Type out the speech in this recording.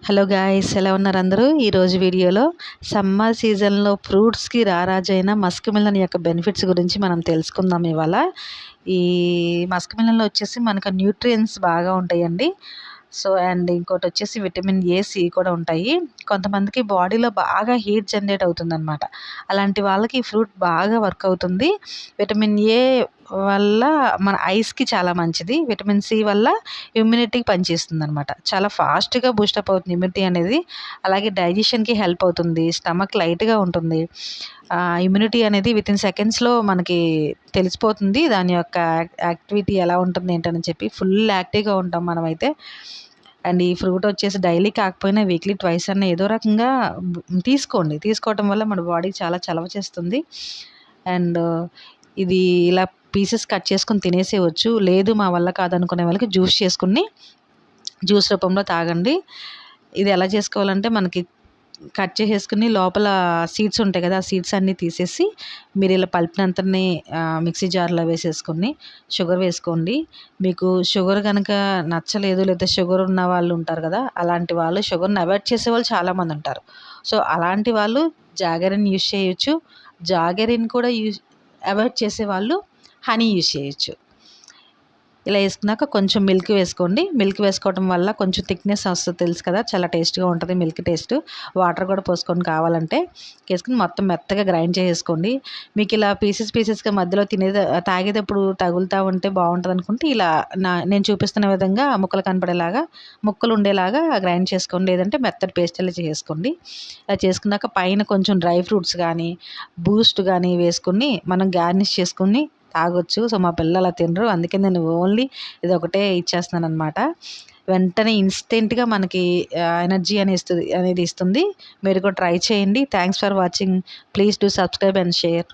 Hello guys, ఎలా ఉన్నారు అందరూ? ఈరోజు వీడియోలో సమ్మర్ సీజన్లో ఫ్రూట్స్కి రారాజైన మస్క్ మిలన్ యొక్క బెనిఫిట్స్ గురించి మనం తెలుసుకుందాం ఇవాళ. ఈ మస్క్ మిలన్లో వచ్చేసి మనకు న్యూట్రియన్స్ బాగా ఉంటాయండి. అండ్ ఇంకోటి వచ్చేసి విటమిన్ ఏ, సి కూడా ఉంటాయి. కొంతమందికి బాడీలో బాగా హీట్ జనరేట్ అవుతుందన్నమాట. అలాంటి వాళ్ళకి ఈ ఫ్రూట్ బాగా వర్క్ అవుతుంది. విటమిన్ ఏ వల్ల మన ఐస్కి చాలా మంచిది. విటమిన్ సి వల్ల ఇమ్యూనిటీకి పనిచేస్తుంది అనమాట. చాలా ఫాస్ట్గా బూస్టప్ అవుతుంది ఇమ్యూనిటీ అనేది. అలాగే డైజెషన్కి హెల్ప్ అవుతుంది. స్టమక్ లైట్గా ఉంటుంది. ఇమ్యూనిటీ అనేది వితిన్ సెకండ్స్లో మనకి తెలిసిపోతుంది. దాని యొక్క యాక్టివిటీ ఎలా ఉంటుంది ఏంటని చెప్పి ఫుల్ యాక్టివ్గా ఉంటాం మనమైతే. అండ్ ఈ ఫ్రూట్ వచ్చేసి డైలీ కాకపోయినా వీక్లీ ట్వైస్ అన్న ఏదో రకంగా తీసుకోండి. తీసుకోవటం వల్ల మన బాడీకి చాలా చలవ చేస్తుంది. అండ్ ఇది ఇలా పీసెస్ కట్ చేసుకొని తినేసేయవచ్చు. లేదు మా వల్ల కాదనుకునే వాళ్ళకి జ్యూస్ రూపంలో తాగండి. ఇది ఎలా చేసుకోవాలంటే మనకి కట్ చేసేసుకుని లోపల సీడ్స్ ఉంటాయి కదా, ఆ సీడ్స్ అన్నీ తీసేసి మీరు ఇలా పల్ప్నంతని మిక్సీ జార్లో వేసేసుకొని షుగర్ వేసుకోండి. మీకు షుగర్ కనుక నచ్చలేదు, లేదా షుగర్ ఉన్న వాళ్ళు ఉంటారు కదా, అలాంటి వాళ్ళు షుగర్ని అవాయిడ్ చేసే వాళ్ళు చాలామంది ఉంటారు. సో అలాంటి వాళ్ళు జాగరిన్ యూజ్ చేయొచ్చు. జాగరిన్ కూడా అవాయిడ్ చేసేవాళ్ళు హనీ యూజ్ చేయొచ్చు. ఇలా వేసుకున్నాక కొంచెం మిల్క్ వేసుకోండి. మిల్క్ వేసుకోవడం వల్ల కొంచెం థిక్నెస్ వస్తుంది, తెలుసు కదా, చాలా టేస్ట్గా ఉంటుంది మిల్క్ టేస్ట్. వాటర్ కూడా పోసుకొని కావాలంటే వేసుకుని మొత్తం మెత్తగా గ్రైండ్ చేసేసుకోండి. మీకు ఇలా పీసెస్గా మధ్యలో తాగేటప్పుడు తగులుతూ ఉంటే బాగుంటుంది అనుకుంటే ఇలా నేను చూపిస్తున్న విధంగా ముక్కలు ఉండేలాగా గ్రైండ్ చేసుకోండి. లేదంటే మెత్తటి పేస్ట్ అలా చేసుకోండి. ఇలా చేసుకున్నాక పైన కొంచెం డ్రై ఫ్రూట్స్ కానీ బూస్ట్ కానీ వేసుకుని మనం గార్నిష్ చేసుకుని తాగొచ్చు. సో మా పిల్లలు అలా తినరు, అందుకే నేను ఓన్లీ ఇది ఒకటే ఇచ్చేస్తున్నాను అనమాట. వెంటనే ఇన్స్టెంట్గా మనకి ఎనర్జీ అనేది ఇస్తుంది. మీరు కూడా ట్రై చేయండి. Thanks for watching. Please do subscribe and share.